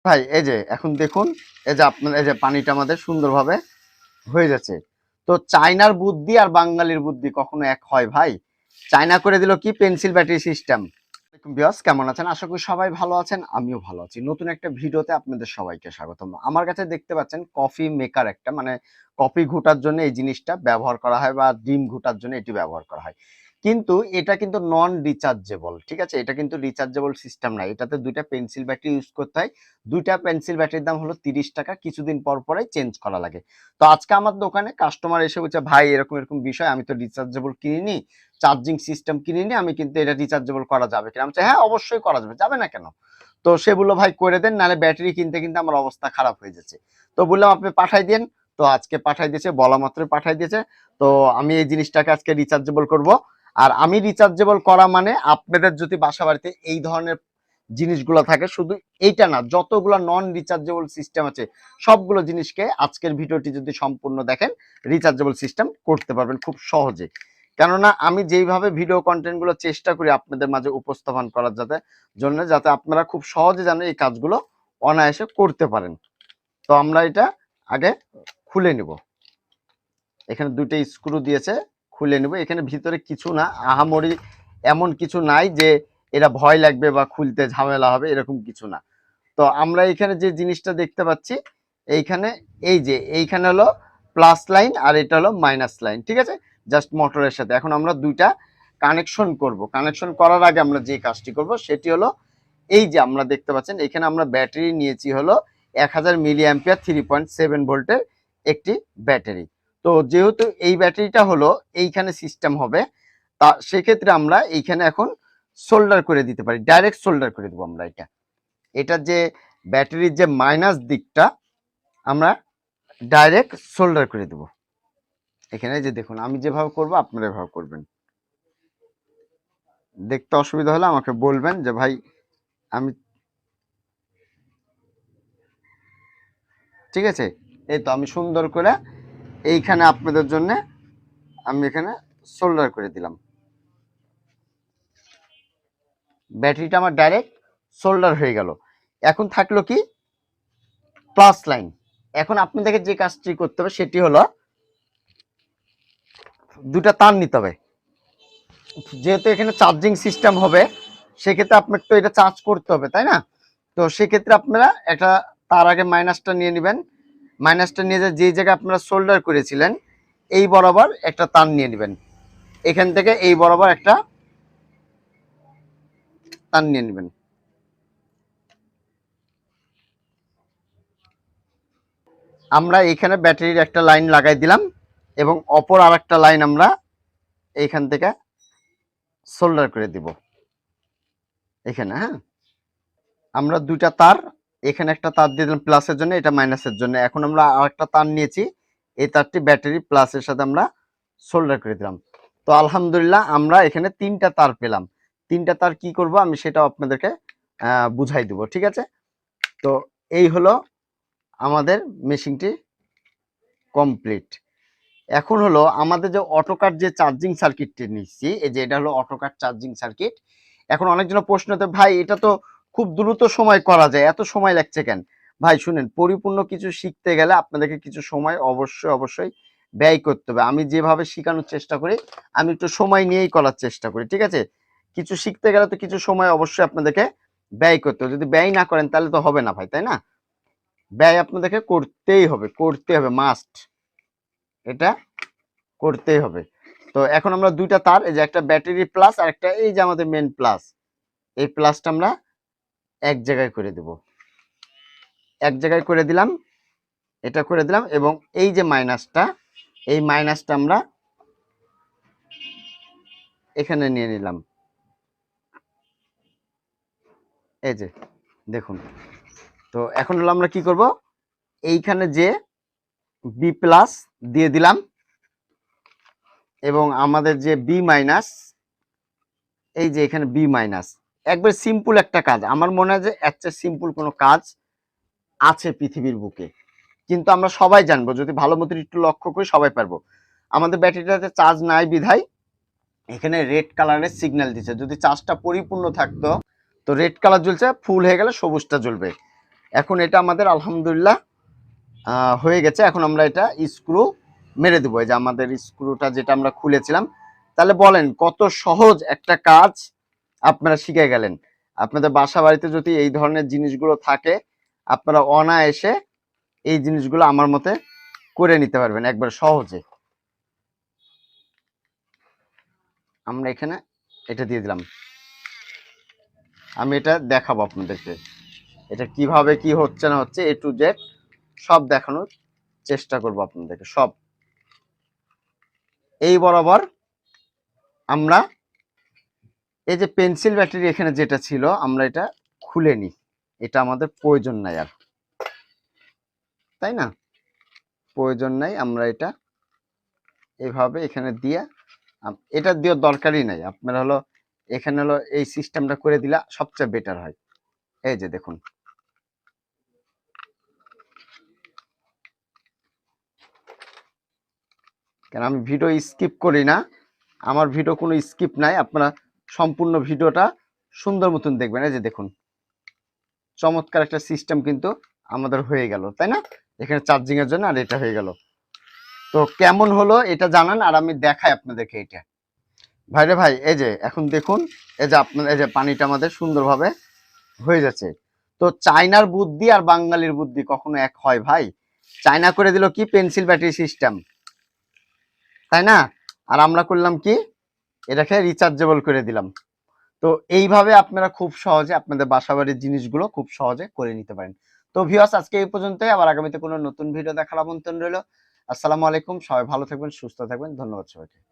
ভাই এই যে এখন দেখুন, এই যে আপনার এই যে পানিটা আমাদের সুন্দরভাবে হয়ে যাচ্ছে। তো চায়নার বুদ্ধি আর বাঙালির বুদ্ধি কখনো এক হয় ভাই? চায়না করে দিল কি পেন্সিল ব্যাটারি সিস্টেম। বিয়স কেমন আছেন? আশা করি সবাই ভালো আছেন, আমিও ভালো আছি। নতুন একটা ভিডিওতে আপনাদের সবাইকে স্বাগতম। আমার কাছে দেখতে পাচ্ছেন কফি মেকার একটা, মানে কফি ঘুটার জন্য এই জিনিসটা ব্যবহার করা হয় বা ডিম ঘুটার জন্য এটি ব্যবহার করা হয়। কিন্তু এটা কিন্তু নন রিচার্জেবল, ঠিক আছে? এটা কিন্তু রিচার্জেবল সিস্টেম না। এটাতে দুইটা পেন্সিল ব্যাটারি ইউজ করতে হয়। দুইটা পেন্সিল ব্যাটারির দাম হলো 30 টাকা, কিছুদিন পর পরে চেঞ্জ করা লাগে। তো আজকে আমার দোকানে কাস্টমার এসে বলছে, ভাই এরকম এরকম বিষয়, আমি তো রিচার্জেবল কিনিনি, চার্জিং সিস্টেম কিনিনি, আমি কিন্তু এটা রিচার্জেবল করা যাবে কিনা? আমি বলছি, হ্যাঁ অবশ্যই করা যাবে, যাবে না কেন? তো সে বললো, ভাই করে দেন, নাহলে ব্যাটারি কিনতে কিনতে আমার অবস্থা খারাপ হয়ে যাচ্ছে। তো বললাম আপনি পাঠাই দেন। তো আজকে পাঠাই দিয়েছে, বলা মাত্রই পাঠাই দিয়েছে। তো আমি এই জিনিসটাকে আজকে রিচার্জেবল করব। আর আমি রিচার্জেবল করা মানে আপনাদের যদি বাসা বাড়িতে এই ধরনের জিনিসগুলো থাকে, শুধু এইটা না, যতগুলো নন রিচার্জেবল সিস্টেম আছে সবগুলো জিনিসকে আজকের ভিডিওটি যদি সম্পূর্ণ দেখেন, রিচার্জেবল সিস্টেম করতে পারবেন খুব সহজে। কেননা আমি যেইভাবে ভিডিও কন্টেন্ট গুলো চেষ্টা করি আপনাদের মাঝে উপস্থাপন করার যাতে আপনারা খুব সহজে যেন এই কাজগুলো অনায়াসে করতে পারেন। তো আমরা এটা আগে খুলে নিব। এখানে দুটো স্ক্রু দিয়েছে, খুলে নিব। এখানে ভিতরে কিছু না, আহামরি এমন কিছু নাই যে এটা ভয় লাগবে বা খুলতে ঝামেলা হবে, এরকম কিছু না। তো আমরা এখানে যে জিনিসটা দেখতে পাচ্ছি, এইখানে এই যে এইখানে হলো প্লাস লাইন আর এটা হলো মাইনাস লাইন, ঠিক আছে? জাস্ট মোটরের সাথে এখন আমরা দুইটা কানেকশন করব। কানেকশন করার আগে আমরা যে কাজটি করব সেটি হলো, এই যে আমরা দেখতে পাচ্ছেন এখানে আমরা ব্যাটারি নিয়েছি হলো 1000 মিলি অ্যাম্পিয়ার 3.7 ভোল্টের একটি ব্যাটারি। তো যেহেতু এই ব্যাটারিটা হলো এইখানে সিস্টেম হবে, তা সেক্ষেত্রে আমরা এইখানে এখন সোল্ডার করে দিতে পারি, ডাইরেক্ট সোল্ডার করে দেবো আমরা। এটা যে ব্যাটারির যে মাইনাস দিকটা আমরা ডাইরেক্ট সোল্ডার করে দেব। এখানে যে দেখুন, আমি যেভাবে করব আপনারা এভাবে করবেন। দেখতে অসুবিধা হলে আমাকে বলবেন যে ভাই আমি, ঠিক আছে? এই তো আমি সুন্দর করে এইখানে আপনাদের জন্য আমি এখানে সোল্ডার করে দিলাম। ব্যাটারিটা আমার ডাইরেক্ট সোল্ডার হয়ে গেল। এখন থাকলো কি প্লাস লাইন। এখন আপনাদেরকে যে কাজটি করতে হবে সেটি হলো দুটা তার নিতে হবে। যেহেতু এখানে চার্জিং সিস্টেম হবে, সেক্ষেত্রে আপনার তো এটা চার্জ করতে হবে, তাই না? তো সেক্ষেত্রে আপনারা একটা, তার আগে মাইনাসটা নিয়ে নেবেন। মাইনাসটা নিয়ে যে জায়গায় আপনারা সোল্ডার করেছিলেন এই বরাবর একটা তার নিয়ে নেবেন। এখান থেকে এই বরাবর একটা তার নিয়ে নেবেন। আমরা এখানে ব্যাটারির একটা লাইন লাগাই দিলাম এবং অপর আর একটা লাইন আমরা এইখান থেকে সোল্ডার করে দিব এখানে। হ্যাঁ, আমরা দুইটা তার, এখানে একটা তার দিয়ে দিলাম প্লাসের জন্য, এটা মাইনাসের জন্য। এখন আমরা আরেকটা তার নিয়েছি, এই তারটি ব্যাটারি প্লাসের সাথে আমরা সোল্ডার করে দিলাম। তো আলহামদুলিল্লাহ আমরা এখানে তিনটা তার পেলাম। তিনটা তার কি করব আমি সেটাও আপনাদেরকে বুঝাই দিব, ঠিক আছে? তো এই হলো আমাদের মেশিনটি কমপ্লিট। এখন হলো আমাদের যে অটোকার যে চার্জিং সার্কিটটি নিচ্ছি, এই যে এটা হলো অটোকার চার্জিং সার্কিট। এখন অনেকজন প্রশ্নতে, ভাই এটা তো খুব দ্রুত সময় করা যায়, এত সময় লাগছে কেন? ভাই শুনেন, পরিপূর্ণ কিছু শিখতে গেলে আপনাদেরকে কিছু সময় অবশ্যই অবশ্যই ব্যয় করতে হবে। আমি যেভাবে শেখানোর চেষ্টা করি, আমি একটু সময় নিয়েই করার চেষ্টা করি, ঠিক আছে? কিছু শিখতে গেলে তো কিছু সময় অবশ্যই আপনাদেরকে ব্যয় করতে হবে। যদি ব্যয় না করেন তাহলে তো হবে না ভাই, তাই না? ব্যয় আপনাদেরকে করতেই হবে, করতে হবে, মাস্ট, এটা করতেই হবে। তো এখন আমরা দুইটা তার, এই যে একটা ব্যাটারি প্লাস আর একটা এই যে আমাদের মেন প্লাস, এই প্লাসটা আমরা এক জায়গায় করে দেব। এক জায়গায় করে দিলাম, এটা করে দিলাম, এবং এই যে মাইনাসটা, এই মাইনাসটা আমরা এখানে নিয়ে নিলাম। এই যে দেখুন। তো এখন হলো আমরা কি করব, এইখানে যে বি প্লাস দিয়ে দিলাম এবং আমাদের যে বি মাইনাস, এই যে এখানে বি মাইনাস। একবার সিম্পল একটা কাজ, আমার মনে হয় যে এর চেয়ে সিম্পল কোনো কাজ আছে পৃথিবীর বুকে। কিন্তু আমরা সবাই জানবো, যদি ভালো মতো একটু লক্ষ্য করি সবাই পারবো। আমাদের ব্যাটারিটাতে চার্জ নাই বিধায় এখানে রেড কালারের সিগন্যাল দিচ্ছে। যদি চার্জটা পরিপূর্ণ থাকতো তো রেড কালার জ্বলছে, ফুল হয়ে গেলে সবুজটা জ্বলবে। এখন এটা আমাদের আলহামদুলিল্লাহ হয়ে গেছে। এখন আমরা এটা স্ক্রু মেরে দেবো। এই যে আমাদের স্ক্রুটা যেটা আমরা খুলেছিলাম। তাহলে বলেন কত সহজ একটা কাজ আপনারা শিখে গেলেন। আপনাদের বাসা বাড়িতে যদি এই ধরনের জিনিসগুলো থাকে, আপনারা অনায়াসে এই জিনিসগুলো আমার মতে করে নিতে পারবেন একবার সহজে। আমরা এখানে এটা দিয়ে দিলাম। আমি এটা দেখাবো আপনাদেরকে, এটা কিভাবে কি হচ্ছে না হচ্ছে A to Z সব দেখানোর চেষ্টা করব আপনাদেরকে। সব এই বরাবর আমরা এই যে পেন্সিল ব্যাটারি এখানে যেটা ছিল আমরা এটা খুলে নিই, এটা আমাদের প্রয়োজন নাই আর, তাই না? প্রয়োজন নাই। আমরা এটা এইভাবে এখানে দিয়ে এটা দেওয়ার দরকারই নাই। আপনারা হলো এখানে হলো এই সিস্টেমটা করে দিলে সবচেয়ে বেটার হয়। এই যে দেখুন, কেন আমি ভিডিও স্কিপ করি না, আমার ভিডিও কোনো স্কিপ নাই। আপনারা সম্পূর্ণ ভিডিওটা সুন্দর মতন দেখবেন। এই যে দেখুন, চমৎকার একটা সিস্টেম কিন্তু আমাদের হয়ে গেল, তাই না? এখানে চার্জিং এর জন্য আর এটা হয়ে গেল। তো কেমন হলো এটা জানান, আর আমি দেখাই আপনাদেরকে এটা। ভাইরে ভাই, এই যে এখন দেখুন, এই যে আপনার এই যে পানিটা আমাদের সুন্দরভাবে হয়ে যাচ্ছে। তো চায়নার বুদ্ধি আর বাঙালির বুদ্ধি কখনো এক হয় ভাই? চায়না করে দিল কি পেন্সিল ব্যাটারি সিস্টেম, তাই না? আর আমরা করলাম কি, এটাকে রিচার্জেবল করে দিলাম। তো এইভাবে আপনারা খুব সহজে আপনাদের বাসাবাড়ির জিনিসগুলো খুব সহজে করে নিতে পারেন। তো ভিউয়ার্স, আজকে এই পর্যন্তই। আবার আগামীতে কোনো নতুন ভিডিও দেখার আমন্ত্রণ রইল। আসসালামু আলাইকুম। সবাই ভালো থাকবেন, সুস্থ থাকবেন। ধন্যবাদ সবাইকে।